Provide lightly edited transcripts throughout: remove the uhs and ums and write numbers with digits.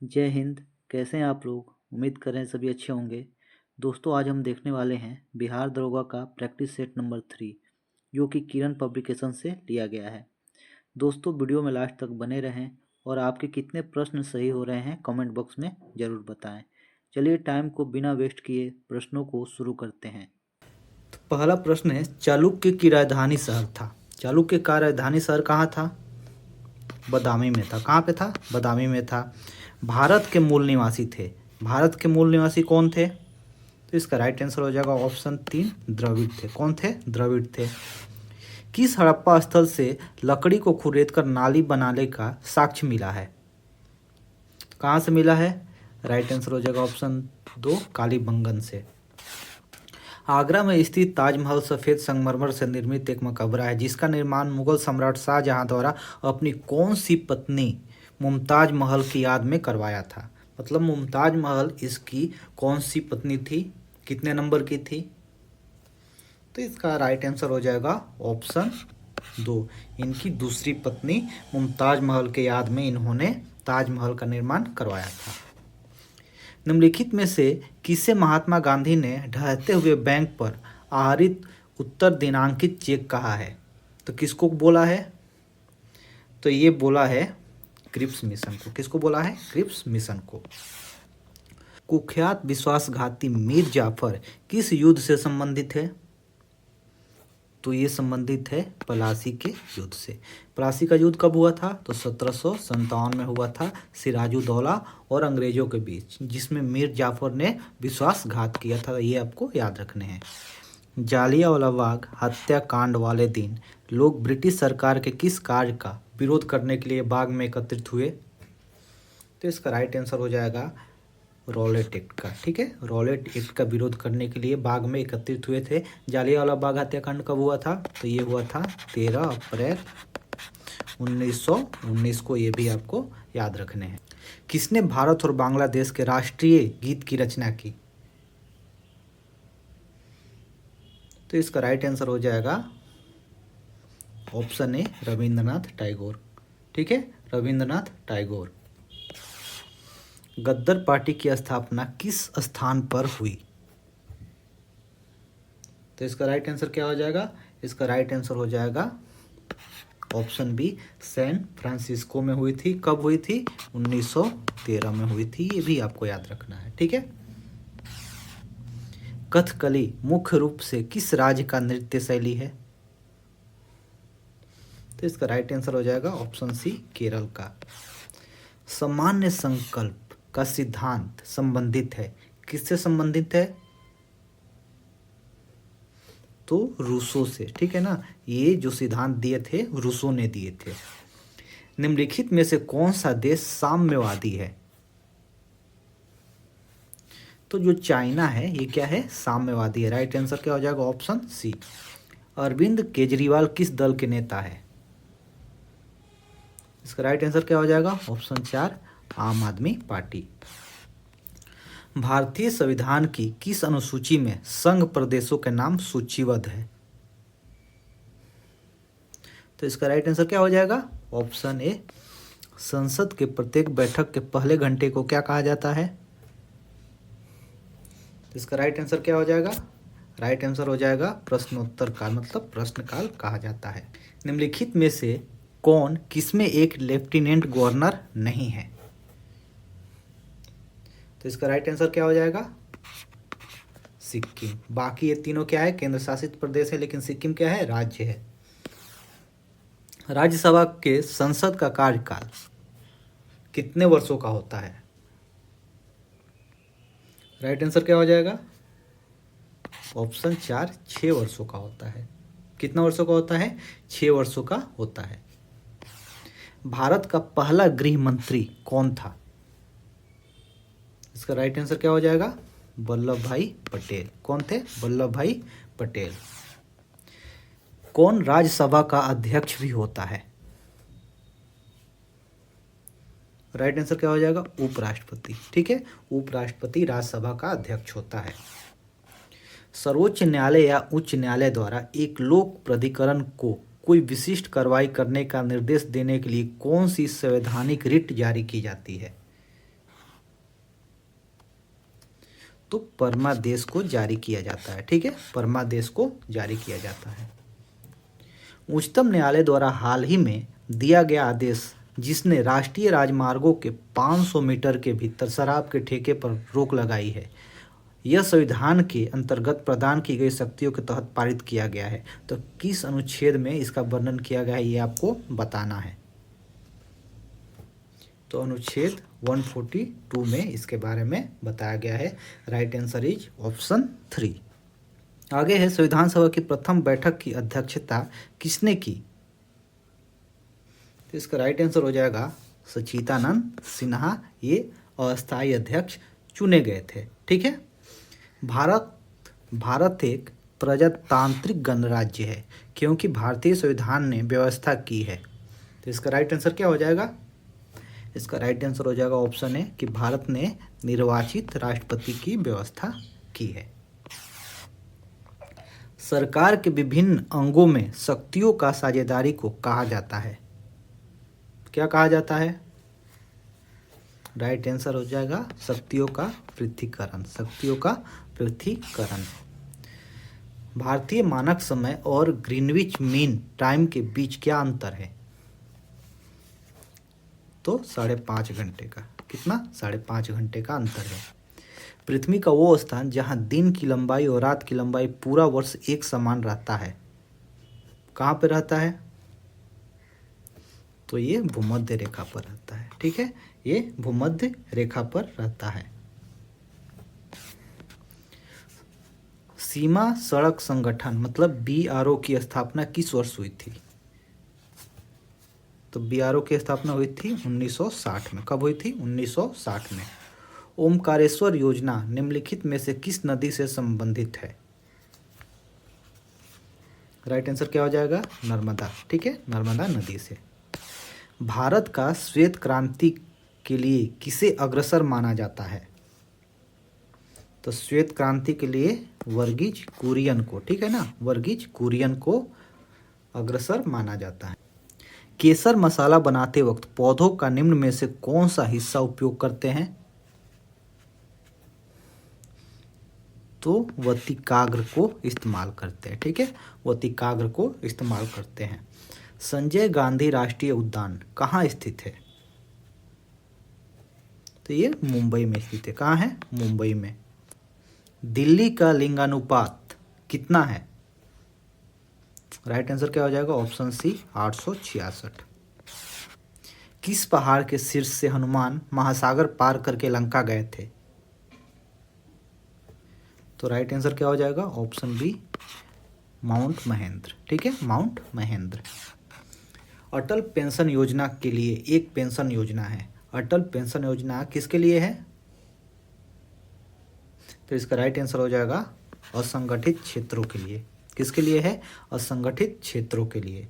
जय हिंद। कैसे हैं आप लोग? उम्मीद करें सभी अच्छे होंगे। दोस्तों, आज हम देखने वाले हैं बिहार दरोगा का प्रैक्टिस सेट नंबर 3, जो कि किरण पब्लिकेशन से लिया गया है। दोस्तों, वीडियो में लास्ट तक बने रहें और आपके कितने प्रश्न सही हो रहे हैं कमेंट बॉक्स में ज़रूर बताएं। चलिए, टाइम को बिना वेस्ट किए प्रश्नों को शुरू करते हैं। तो पहला प्रश्न है, चालुक्य की राजधानी शहर था। चालुक्य का राजधानी शहर कहाँ था? बदामी में था। कहाँ पे था? बदामी में था। भारत के मूल निवासी थे। भारत के मूल निवासी कौन थे? तो इसका राइट आंसर हो जाएगा ऑप्शन 3, द्रविड़ थे। कौन थे? द्रविड़ थे। किस हड़प्पा स्थल से लकड़ी को खुरेदकर नाली बनाने का साक्ष्य मिला है? कहाँ से मिला है? राइट आंसर हो जाएगा ऑप्शन 2, कालीबंगन से। आगरा में स्थित ताजमहल सफ़ेद संगमरमर से निर्मित एक मकबरा है, जिसका निर्माण मुगल सम्राट शाहजहां द्वारा अपनी कौन सी पत्नी मुमताज महल की याद में करवाया था। मतलब मुमताज महल इसकी कौन सी पत्नी थी, कितने नंबर की थी? तो इसका राइट आंसर हो जाएगा ऑप्शन 2, इनकी दूसरी पत्नी मुमताज महल के याद में इन्होंने ताजमहल का निर्माण करवाया था। निम्नलिखित में से किसे महात्मा गांधी ने ढहते हुए बैंक पर आहरित उत्तर दिनांकित चेक कहा है? तो किसको बोला है? तो ये बोला है क्रिप्स मिशन को। किसको बोला है? क्रिप्स मिशन को। कुख्यात विश्वासघाती मीर जाफर किस युद्ध से संबंधित है? तो ये संबंधित है प्लासी के युद्ध से। प्लासी का युद्ध कब हुआ था? तो 1757 में हुआ था, सिराजुद्दौला और अंग्रेजों के बीच, जिसमें मीर जाफर ने विश्वासघात किया था। ये आपको याद रखने हैं। जालियांवाला बाग हत्याकांड वाले दिन लोग ब्रिटिश सरकार के किस कार्य का विरोध करने के लिए बाग में एकत्रित हुए? तो इसका राइट आंसर हो जाएगा रॉलेट एक्ट का। ठीक है, रॉलेट एक्ट का विरोध करने के लिए बाग में एकत्रित हुए थे। जालियांवाला बाग हत्याकांड कब हुआ था? तो ये हुआ था 13 अप्रैल 1919 को। ये भी आपको याद रखने हैं। किसने भारत और बांग्लादेश के राष्ट्रीय गीत की रचना की? तो इसका राइट आंसर हो जाएगा ऑप्शन ए, रविंद्रनाथ टैगोर। ठीक है, रविंद्रनाथ टैगोर। गद्दर पार्टी की स्थापना किस स्थान पर हुई? तो इसका राइट आंसर क्या हो जाएगा? इसका राइट आंसर हो जाएगा ऑप्शन बी, सैन फ्रांसिस्को में हुई थी। कब हुई थी? 1913 में हुई थी। ये भी आपको याद रखना है। ठीक है। कथकली मुख्य रूप से किस राज्य का नृत्य शैली है? तो इसका राइट आंसर हो जाएगा ऑप्शन सी, केरल का। सामान्य संकल्प का सिद्धांत संबंधित है, किससे संबंधित है? तो रूसो से। ठीक है ना, ये जो सिद्धांत दिए थे रूसो ने दिए थे। निम्नलिखित में से कौन सा देश साम्यवादी है? तो जो चाइना है ये क्या है? साम्यवादी है। राइट आंसर क्या हो जाएगा? ऑप्शन सी। अरविंद केजरीवाल किस दल के नेता है? इसका राइट आंसर क्या हो जाएगा? ऑप्शन 4, आम आदमी पार्टी। भारतीय संविधान की किस अनुसूची में संघ प्रदेशों के नाम सूचीबद्ध है? तो इसका राइट आंसर क्या हो जाएगा? ऑप्शन ए, संसद के प्रत्येक बैठक के पहले घंटे को क्या कहा जाता है? तो इसका राइट आंसर क्या हो जाएगा? राइट आंसर हो जाएगा प्रश्नोत्तर काल, मतलब प्रश्नकाल कहा जाता है। निम्नलिखित में से कौन किसमें एक लेफ्टिनेंट गवर्नर नहीं है? तो इसका राइट आंसर क्या हो जाएगा? सिक्किम। बाकी ये तीनों क्या है? केंद्र शासित प्रदेश है, लेकिन सिक्किम क्या है? राज्य है। राज्यसभा के संसद का कार्यकाल कितने वर्षों का होता है? राइट आंसर क्या हो जाएगा? ऑप्शन 4, 6 वर्षों का होता है। कितना वर्षों का होता है? 6 वर्षों का होता है। भारत का पहला गृह मंत्री कौन था? इसका राइट आंसर क्या हो जाएगा? वल्लभ भाई पटेल। कौन थे? वल्लभ भाई पटेल। कौन राज्यसभा का अध्यक्ष भी होता है? राइट आंसर क्या हो जाएगा? उपराष्ट्रपति। ठीक है, उपराष्ट्रपति राज्यसभा का अध्यक्ष होता है। सर्वोच्च न्यायालय या उच्च न्यायालय द्वारा एक लोक प्राधिकरण को कोई विशिष्ट कार्रवाई करने का निर्देश देने के लिए कौन सी संवैधानिक रिट जारी की जाती है? तो परमादेश को जारी किया जाता है। ठीक है, परमादेश को जारी किया जाता है। उच्चतम न्यायालय द्वारा हाल ही में दिया गया आदेश जिसने राष्ट्रीय राजमार्गों के 500 मीटर के भीतर शराब के ठेके पर रोक लगाई है, यह संविधान के अंतर्गत प्रदान की गई शक्तियों के तहत पारित किया गया है। तो किस अनुच्छेद में इसका वर्णन किया गया है ये आपको बताना है। तो अनुच्छेद 142 में इसके बारे में बताया गया है। Right answer is option 3। आगे है, संविधान सभा की प्रथम बैठक की अध्यक्षता किसने की? तो इसका राइट आंसर हो जाएगा सच्चिदानंद सिन्हा। ये अस्थायी अध्यक्ष चुने गए थे। ठीक है, भारत एक प्रजातांत्रिक गणराज्य है क्योंकि भारतीय संविधान ने व्यवस्था की है। तो इसका राइट आंसर क्या हो जाएगा? इसका राइट आंसर हो जाएगा ऑप्शन ए कि भारत ने निर्वाचित राष्ट्रपति की व्यवस्था की है। सरकार के विभिन्न अंगों में शक्तियों का साझेदारी को कहा जाता है। क्या कहा जाता है? राइट आंसर हो जाएगा शक्तियों का पृथक्करण। शक्तियों का पृथक्करण। भारतीय मानक समय और ग्रीनविच मीन टाइम के बीच क्या अंतर है? तो 5.5 घंटे का। कितना? 5.5 घंटे का अंतर है। पृथ्वी का वो स्थान जहां दिन की लंबाई और रात की लंबाई पूरा वर्ष एक समान रहता है, कहाँ पे रहता है? तो ये भूमध्य रेखा पर रहता है। ठीक है, ये भूमध्य रेखा पर रहता है। सीमा सड़क संगठन मतलब BRO की स्थापना किस वर्ष हुई थी? तो BRO की स्थापना हुई थी 1960 में। कब हुई थी? 1960 में। ओमकारेश्वर योजना निम्नलिखित में से किस नदी से संबंधित है? राइट आंसर क्या हो जाएगा? नर्मदा। ठीक है, नर्मदा नदी से। भारत का श्वेत क्रांति के लिए किसे अग्रसर माना जाता है? तो श्वेत क्रांति के लिए वर्गीज कुरियन को। ठीक है ना, वर्गीज कुरियन को अग्रसर माना जाता है। केसर मसाला बनाते वक्त पौधों का निम्न में से कौन सा हिस्सा उपयोग करते हैं? तो वतिकाग्र को इस्तेमाल करते हैं। ठीक है, वतिकाग्र को इस्तेमाल करते हैं। संजय गांधी राष्ट्रीय उद्यान कहाँ स्थित है? तो ये मुंबई में स्थित है। कहाँ है? मुंबई में। दिल्ली का लिंगानुपात कितना है? राइट आंसर क्या हो जाएगा? Option C 866। किस पहाड़ के शीर्ष से हनुमान महासागर पार करके लंका गए थे? तो राइट आंसर क्या हो जाएगा? Option B mount Mahendra. ठीक है, माउंट महेंद्र। अटल पेंशन योजना के लिए एक पेंशन योजना है। अटल पेंशन योजना किसके लिए है? तो इसका राइट आंसर हो जाएगा असंगठित क्षेत्रों के लिए। किसके लिए है? असंगठित क्षेत्रों के लिए।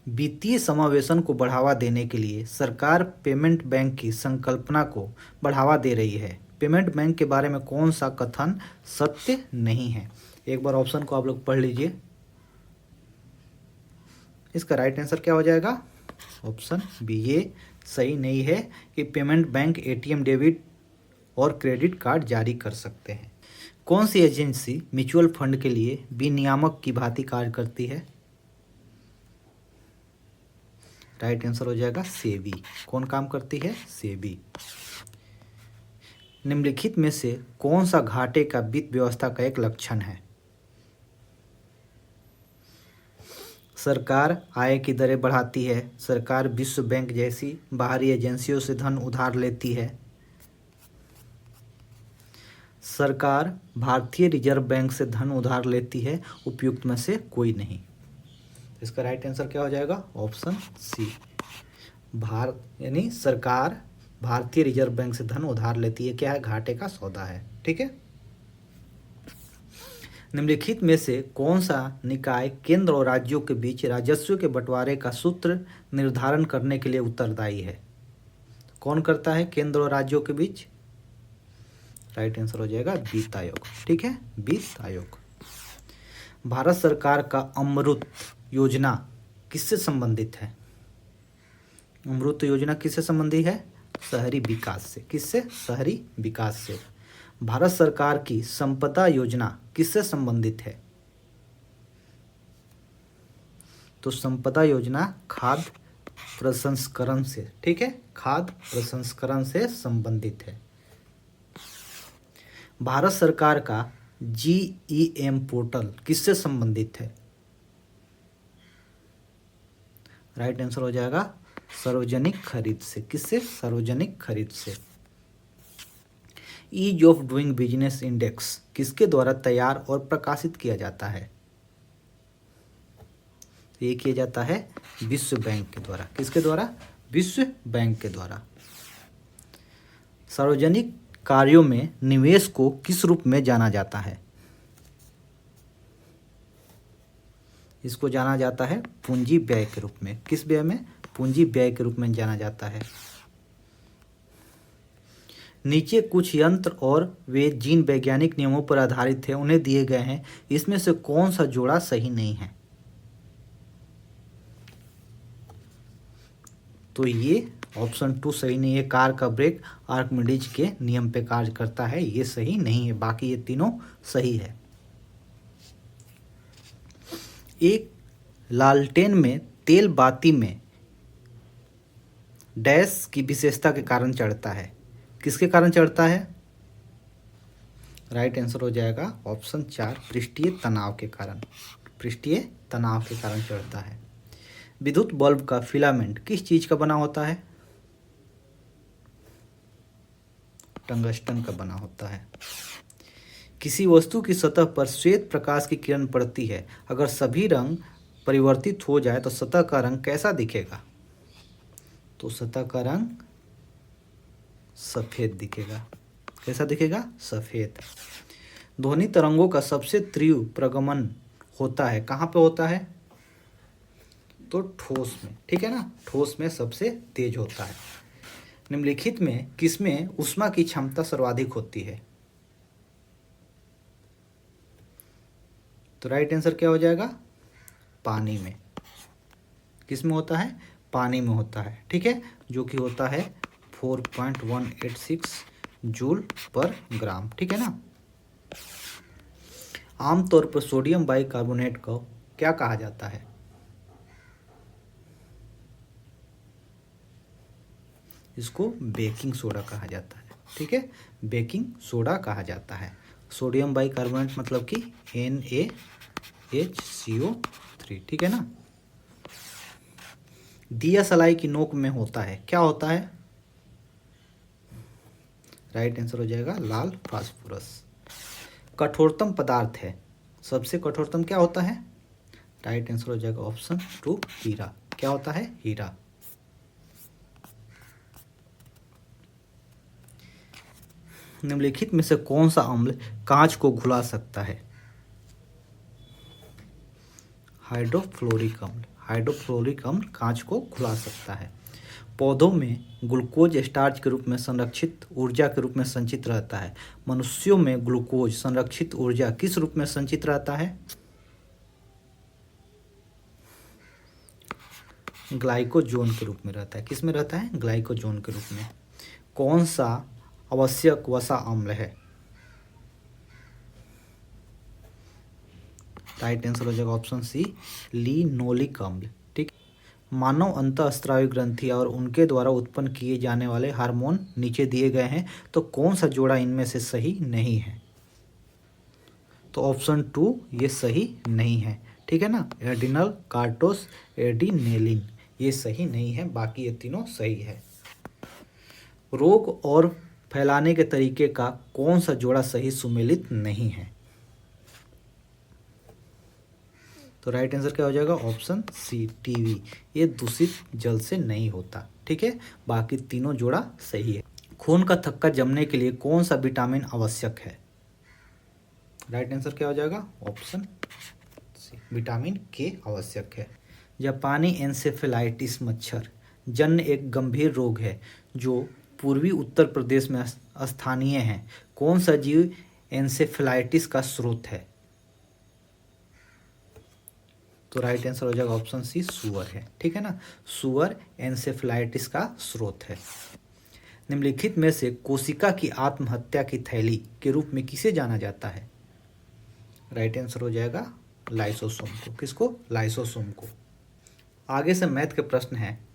वित्तीय समावेशन को बढ़ावा देने के लिए सरकार पेमेंट बैंक की संकल्पना को बढ़ावा दे रही है। पेमेंट बैंक के बारे में कौन सा कथन सत्य नहीं है? एक बार ऑप्शन को आप लोग पढ़ लीजिए। इसका राइट आंसर क्या हो जाएगा? Option B. ये सही नहीं है कि पेमेंट बैंक ATM डेबिट और क्रेडिट कार्ड जारी कर सकते हैं। कौन सी एजेंसी म्यूचुअल फंड के लिए विनियामक की भांति कार्य करती है? राइट आंसर हो जाएगा सेबी। कौन काम करती है? सेबी। निम्नलिखित में से कौन सा घाटे का वित्त व्यवस्था का एक लक्षण है? सरकार आय की दरें बढ़ाती है। सरकार विश्व बैंक जैसी बाहरी एजेंसियों से धन उधार लेती है। सरकार भारतीय रिजर्व बैंक से धन उधार लेती है। उपयुक्त में से कोई नहीं। इसका राइट आंसर क्या हो जाएगा? Option C. यानी सरकार भारतीय रिजर्व बैंक से धन उधार लेती है। क्या है? घाटे का सौदा है। ठीक है। निम्नलिखित में से कौन सा निकाय केंद्र और राज्यों के बीच राजस्व के बंटवारे का सूत्र निर्धारण करने के लिए उत्तरदायी है? कौन करता है केंद्र और राज्यों के बीच? राइट आंसर हो जाएगा वित्त आयोग। ठीक है, वित्त आयोग। भारत सरकार का अमृत योजना किससे संबंधित है? अमृत योजना किससे संबंधी है? शहरी विकास से। किससे? शहरी विकास से। भारत सरकार की संपदा योजना किससे संबंधित है? तो संपदा योजना खाद्य प्रसंस्करण से, ठीक है, खाद्य प्रसंस्करण से संबंधित है। भारत सरकार का GeM पोर्टल किससे संबंधित है? राइट आंसर हो जाएगा सार्वजनिक खरीद से। किससे? सार्वजनिक खरीद से। Ease of doing business index किसके द्वारा तैयार और प्रकाशित किया जाता है? ये किया जाता है विश्व बैंक के द्वारा। किसके द्वारा? विश्व बैंक के द्वारा। सार्वजनिक कार्यों में निवेश को किस रूप में जाना जाता है? इसको जाना जाता है पूंजी व्यय के रूप में। किस व्यय में? पूंजी व्यय के रूप में जाना जाता है। नीचे कुछ यंत्र और वे जिन वैज्ञानिक नियमों पर आधारित थे उन्हें दिए गए हैं, इसमें से कौन सा जोड़ा सही नहीं है? तो ये ऑप्शन 2 सही नहीं है। कार का ब्रेक आर्किमिडीज के नियम पे कार्य करता है, ये सही नहीं है। बाकी ये तीनों सही है। एक लालटेन में तेल बाती में डैश की विशेषता के कारण चढ़ता है। किसके कारण चढ़ता है? राइट आंसर हो जाएगा ऑप्शन 4 पृष्ठीय तनाव के कारण। पृष्ठीय तनाव के कारण चढ़ता है। विद्युत बल्ब का फिलामेंट किस चीज का बना होता है? टंगस्टन का बना होता है। किसी वस्तु की सतह पर श्वेत प्रकाश की किरण पड़ती है, अगर सभी रंग परिवर्तित हो जाए तो सतह का रंग कैसा दिखेगा? तो सतह का रंग सफेद दिखेगा। कैसा दिखेगा? सफेद। ध्वनि तरंगों का सबसे तीव्र प्रगमन होता है, कहाँ पे होता है? तो ठोस में, ठीक है ना, ठोस में सबसे तेज होता है। निम्नलिखित में किसमें ऊष्मा की क्षमता सर्वाधिक होती है? तो राइट आंसर क्या हो जाएगा? पानी में। किसमें होता है? पानी में होता है, ठीक है, जो कि होता है 4.186 जूल पर ग्राम, ठीक है ना। आमतौर पर सोडियम बाइकार्बोनेट को क्या कहा जाता है? इसको बेकिंग सोडा कहा जाता है, ठीक है, बेकिंग सोडा कहा जाता है। सोडियम बाइकार्बोनेट मतलब कि NaHCO3, ठीक है ना। दिया सलाई की नोक में होता है, क्या होता है? राइट आंसर हो जाएगा लाल फास्फोरस। कठोरतम पदार्थ है, सबसे कठोरतम क्या होता है? राइट आंसर हो जाएगा ऑप्शन 2 हीरा। क्या होता है? हीरा। निम्नलिखित में से कौन सा अम्ल कांच को घुला सकता है? हाइड्रोफ्लोरिक अम्ल। हाइड्रोफ्लोरिक अम्ल कांच को घुला सकता है। पौधों में ग्लूकोज स्टार्च के रूप में संरक्षित ऊर्जा के रूप में संचित रहता है। मनुष्यों में ग्लूकोज संरक्षित ऊर्जा किस रूप में संचित रहता है? ग्लाइकोजोन के रूप में रहता है। किस में रहता है? ग्लाइकोजोन के रूप में। कौन सा आवश्यक वसा अम्ल है? राइट आंसर हो जाएगा ऑप्शन सी लिनोलिक अम्ल, ठीक। मानव अंतःस्रावी ग्रंथि और उनके द्वारा उत्पन्न किए जाने वाले हार्मोन नीचे दिए गए हैं, तो कौन सा जोड़ा इनमें से सही नहीं है? तो ऑप्शन 2 ये सही नहीं है, ठीक है ना। एडिनल कार्टोस एडिनेलिन ये सही नहीं है, बाकी ये तीनों सही है। रोग और फैलाने के तरीके का कौन सा जोड़ा सही सुमेलित नहीं है? तो राइट आंसर क्या हो जाएगा? ऑप्शन सी टीवी, ये दूषित जल से नहीं होता, ठीक है, बाकी तीनों जोड़ा सही है। खून का थक्का जमने के लिए कौन सा विटामिन आवश्यक है? राइट आंसर क्या हो जाएगा? ऑप्शन सी विटामिन के आवश्यक है। जापानी एन्सेफेलाइटिस मच्छर जन्य एक गंभीर रोग है जो पूर्वी उत्तर प्रदेश में स्थानीय है। कौन सा जीव एन्सेफेलाइटिस का स्रोत है? तो राइट आंसर हो जाएगा ऑप्शन सी, सुअर है। ठीक है ना, सुअर एन्सेफेलाइटिस का स्रोत है। निम्नलिखित में से कोशिका की आत्महत्या की थैली के रूप में किसे जाना जाता है? राइट आंसर हो जाएगा लाइसोसोम को। किसको? लाइसोसोम को। आगे से मैथ के प्रश्न हैं।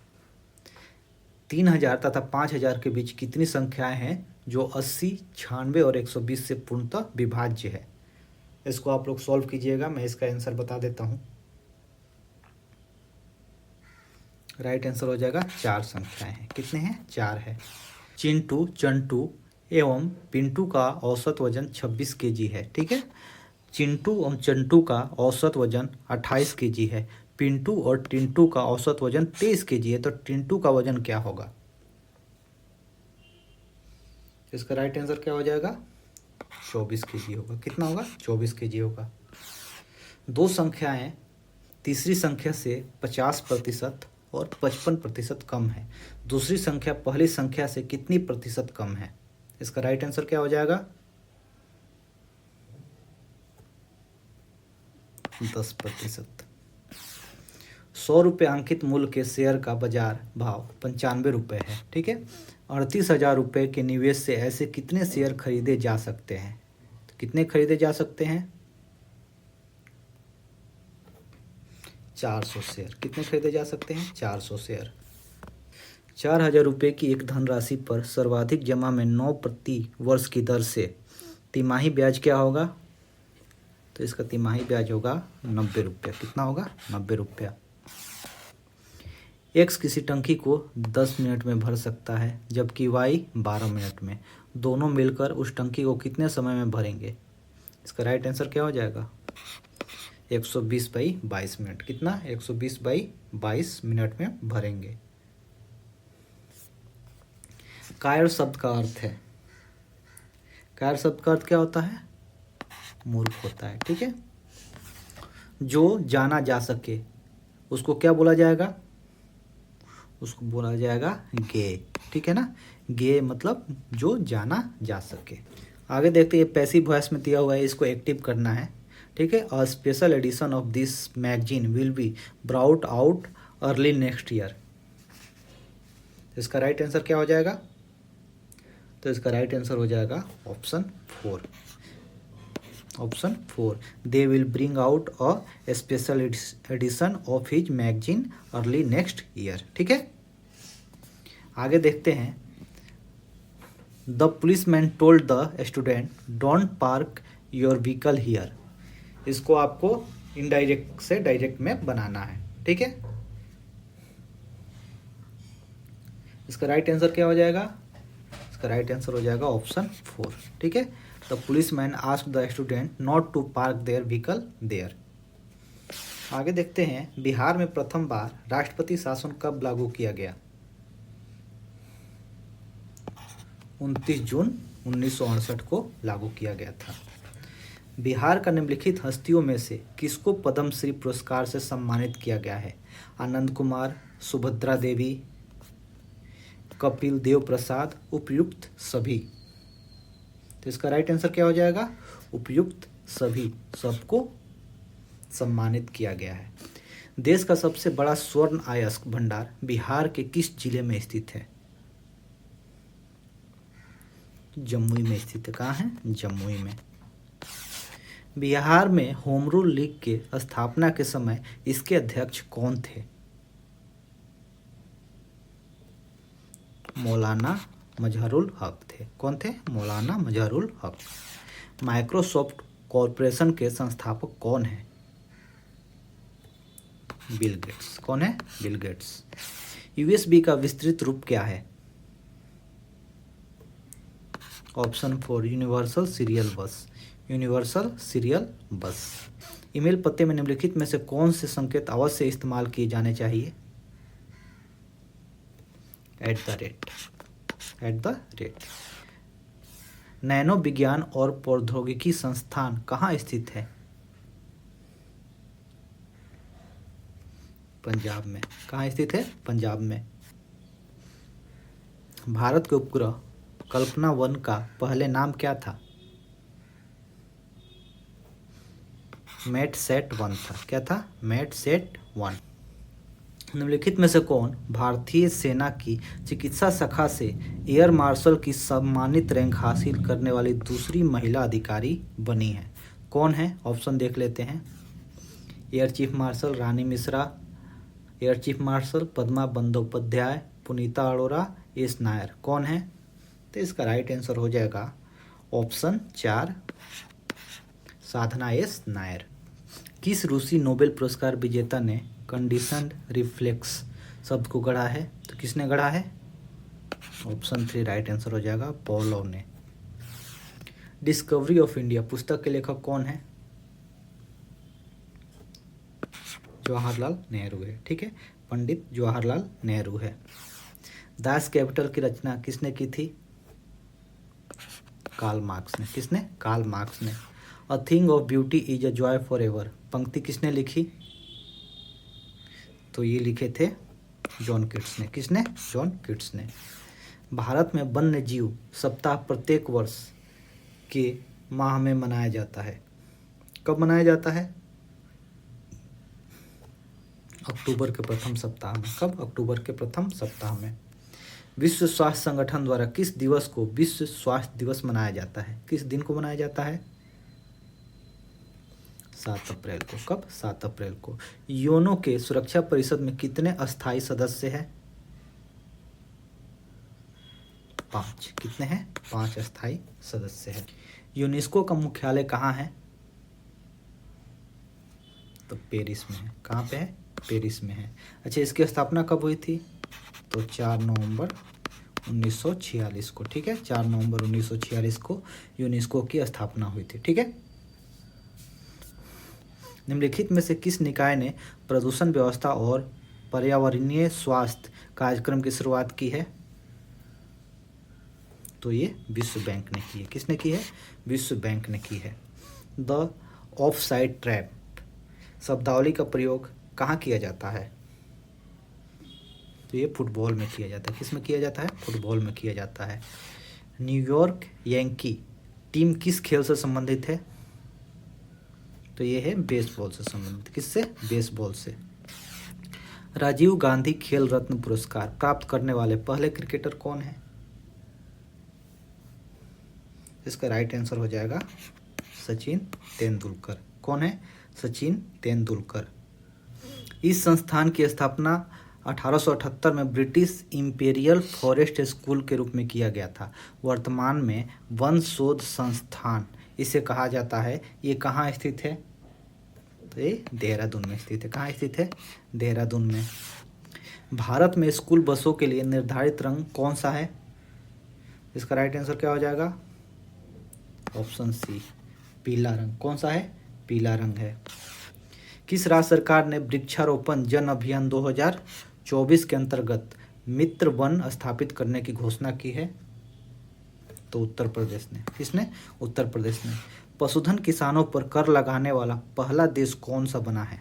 3000 तथा 5000 के बीच कितनी संख्याएं हैं जो 80, 96 और 120 से पूर्णतः विभाज्य है? इसको आप लोग सॉल्व कीजिएगा, मैं इसका आंसर बता देता हूं। राइट आंसर हो जाएगा 4 संख्याएं हैं। कितने हैं? 4 है। चिंटू, चंटू एवं पिंटू का औसत वजन 26 केजी है। ठीक है, चिंटू और चंटू का औसत वजन 28 केजी है। पिंटू और टिंटू का औसत वजन 23 केजी है। तो टिंटू का वजन क्या होगा? इसका राइट आंसर क्या हो जाएगा? 24 केजी होगा। कितना होगा? 24 केजी होगा। दो संख्याएं तीसरी संख्या से 50% और 55% कम है। दूसरी संख्या पहली संख्या से कितनी प्रतिशत कम है? इसका राइट आंसर क्या हो जाएगा? 10%। 100 रुपये अंकित मूल्य के शेयर का बाजार भाव 95 रुपये है। ठीक है, 38,000 रुपये के निवेश से ऐसे कितने शेयर खरीदे जा सकते हैं? तो कितने खरीदे जा सकते हैं? 400 शेयर। कितने खरीदे जा सकते हैं? 400 शेयर। 4000 रुपये की एक धनराशि पर सर्वाधिक जमा में 9 प्रति वर्ष की दर से तिमाही ब्याज क्या होगा? तो इसका तिमाही ब्याज होगा 90 रुपया। कितना होगा? 90 रुपया। एक्स किसी टंकी को 10 मिनट में भर सकता है जबकि वाई 12 मिनट में। दोनों मिलकर उस टंकी को कितने समय में भरेंगे? इसका राइट आंसर क्या हो जाएगा? 120/22 मिनट। कितना? 120/22 मिनट में भरेंगे। कायर शब्द का अर्थ है, कायर शब्द का अर्थ क्या होता है? मूर्ख होता है। ठीक है, जो जाना जा सके उसको क्या बोला जाएगा? उसको बोला जाएगा गे। ठीक है ना, गे मतलब जो जाना जा सके। आगे देखते हैं, पैसिव वॉइस में दिया हुआ है, इसको एक्टिव करना है। ठीक है, a special edition of this magazine will be brought out early next year. इसका राइट आंसर क्या हो जाएगा? तो इसका राइट आंसर हो जाएगा option 4। Option 4, they will bring out a special edition of his magazine early next year. ठीक है, आगे देखते हैं। The policeman told the student don't park your vehicle here. इसको आपको इनडायरेक्ट से डायरेक्ट में बनाना है। ठीक है, इसका राइट आंसर क्या हो जाएगा? इसका राइट आंसर हो जाएगा ऑप्शन 4। ठीक है, the policeman asked the student not to park their vehicle there. आगे देखते हैं, बिहार में प्रथम बार राष्ट्रपति शासन कब लागू किया गया? 29 जून 1968 को लागू किया गया था। बिहार का निम्नलिखित हस्तियों में से किसको पद्मश्री पुरस्कार से सम्मानित किया गया है? आनंद कुमार, सुभद्रा देवी, कपिल देव प्रसाद, उपयुक्त सभी। तो इसका राइट आंसर क्या हो जाएगा? उपयुक्त सभी, सबको सम्मानित किया गया है। देश का सबसे बड़ा स्वर्ण अयस्क भंडार बिहार के किस जिले में स्थित है? जमुई में स्थित है। कहाँ है? जमुई में। बिहार में होम रूल लीग के स्थापना के समय इसके अध्यक्ष कौन थे? मौलाना मजहरुल हक थे। कौन थे? मौलाना मजहरुल हक। माइक्रोसॉफ्ट कॉरपोरेशन के संस्थापक कौन है? Bill Gates. कौन है? Bill Gates. यूएसबी का विस्तृत रूप क्या है? ऑप्शन 4, यूनिवर्सल सीरियल बस। यूनिवर्सल सीरियल बस। ईमेल पते में निम्नलिखित में से कौन से संकेत अवश्य इस्तेमाल किए जाने चाहिए? @। नैनो विज्ञान और प्रौद्योगिकी संस्थान कहाँ स्थित है? पंजाब में। कहाँ स्थित है? पंजाब में। भारत के उपग्रह कल्पना 1 का पहले नाम क्या था? मैट सेट 1 था। क्या था? मैट सेट 1। निम्नलिखित में से कौन भारतीय सेना की चिकित्सा शाखा से एयर मार्शल की सम्मानित रैंक हासिल करने वाली दूसरी महिला अधिकारी बनी है? कौन है? ऑप्शन देख लेते हैं। Air chief marshal Rani Mishra, air chief marshal Padma Bandopadhyay, Punita Arora, S Nair. कौन है? तो इसका राइट आंसर हो जाएगा ऑप्शन 4, साधना एस नायर। किस रूसी नोबेल पुरस्कार विजेता ने कंडीशनड रिफ्लेक्स शब्द को गढ़ा है? तो किसने गढ़ा है? ऑप्शन 3 राइट आंसर हो जाएगा, पॉलोव ने। डिस्कवरी ऑफ इंडिया पुस्तक के लेखक कौन है? जवाहरलाल नेहरू है। ठीक है, पंडित जवाहरलाल नेहरू है। दास कैपिटल की रचना किसने की थी? कार्ल मार्क्स ने। किसने? कार्ल मार्क्स ने। A thing of beauty is a joy for ever पंक्ति किसने लिखी? तो ये लिखे थे जॉन किट्स ने। किसने? जॉन किट्स ने। भारत में वन्य जीव सप्ताह प्रत्येक वर्ष के माह में मनाया जाता है। कब मनाया जाता है? अक्टूबर के प्रथम सप्ताह में। कब? अक्टूबर के प्रथम सप्ताह में। विश्व स्वास्थ्य संगठन द्वारा किस दिवस को विश्व स्वास्थ्य दिवस मनाया जाता है? किस दिन को मनाया जाता है? 7 अप्रैल को। कब? 7 अप्रैल को। यूएनओ के सुरक्षा परिषद में कितने अस्थायी सदस्य हैं? 5। कितने हैं? 5 अस्थायी सदस्य हैं। यूनेस्को का मुख्यालय कहाँ है? तो पेरिस में है। कहाँ पे है? पेरिस में है। अच्छा, इसकी स्थापना कब हुई थी? तो 4 नवंबर 1946 को। ठीक है, 4 नवंबर 1946 को यूनेस्को की स्थापना हुई थी। ठीक है। निम्नलिखित में से किस निकाय ने प्रदूषण व्यवस्था और पर्यावरणीय स्वास्थ्य कार्यक्रम की शुरुआत की है? तो ये विश्व बैंक ने की है। किसने की है? विश्व बैंक ने की है। द ऑफ साइड ट्रैप शब्दावली का प्रयोग कहाँ किया जाता है? तो ये फुटबॉल में किया जाता है। किस में किया जाता है? फुटबॉल में किया जाता है। न्यूयॉर्क यांकी टीम किस खेल से संबंधित है? तो ये है बेसबॉल से संबंधित। किससे? बेसबॉल से। राजीव गांधी खेल रत्न पुरस्कार प्राप्त करने वाले पहले क्रिकेटर कौन है? इसका राइट आंसर हो जाएगा सचिन तेंदुलकर। कौन है? सचिन तेंदुलकर। इस संस्थान की स्थापना 1878 में ब्रिटिश इंपीरियल फॉरेस्ट स्कूल के रूप में किया गया था। वर्तमान में वन शोध संस्थान इसे कहा जाता है। ये कहाँ स्थित है? तो ये देहरादून में स्थित है। कहाँ स्थित है? देहरादून में। भारत में स्कूल बसों के लिए निर्धारित रंग कौन सा है? इसका राइट आंसर क्या हो जाएगा? ऑप्शन सी, पीला रंग। कौन सा है? पीला रंग है। किस राज्य सरकार ने वृक्षारोपण जन अभियान 2024 के अंतर्गत मित्र वन स्थापित करने की घोषणा की है? तो उत्तर प्रदेश ने। किसने? उत्तर प्रदेश ने। पशुधन किसानों पर कर लगाने वाला पहला देश कौन सा बना है?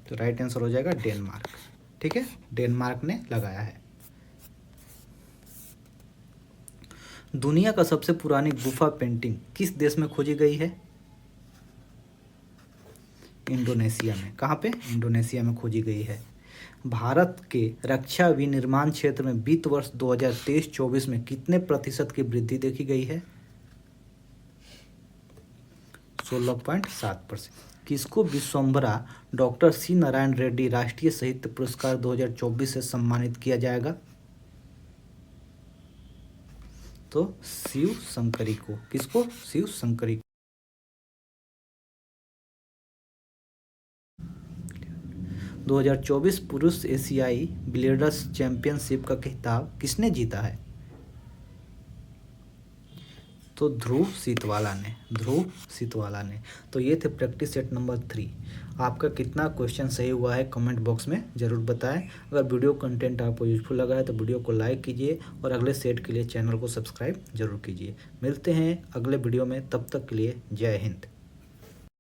तो राइट आंसर हो जाएगा डेनमार्क। ठीक है, डेनमार्क ने लगाया है। दुनिया का सबसे पुरानी गुफा पेंटिंग किस देश में खोजी गई है? इंडोनेशिया में। कहाँ पे? इंडोनेशिया में खोजी गई है। भारत के रक्षा विनिर्माण क्षेत्र में वित्त वर्ष 2023-24 में कितने प्रतिशत की वृद्धि देखी गई है? 16.7%। किसको विश्वम्भरा डॉक्टर सी नारायण रेड्डी राष्ट्रीय साहित्य पुरस्कार 2024 से सम्मानित किया जाएगा? तो शिव शंकरी को। किसको? शिव शंकरी को। 2024 पुरुष एशियाई बिलियर्ड्स चैंपियनशिप का खिताब किसने जीता है? तो ध्रुव सीतवाला ने। ध्रुव सीतवाला ने। तो ये थे प्रैक्टिस सेट नंबर 3। आपका कितना क्वेश्चन सही हुआ है कमेंट बॉक्स में ज़रूर बताएं। अगर वीडियो कंटेंट आपको यूजफुल लगा है तो वीडियो को लाइक कीजिए और अगले सेट के लिए चैनल को सब्सक्राइब जरूर कीजिए। मिलते हैं अगले वीडियो में, तब तक के लिए जय हिंद।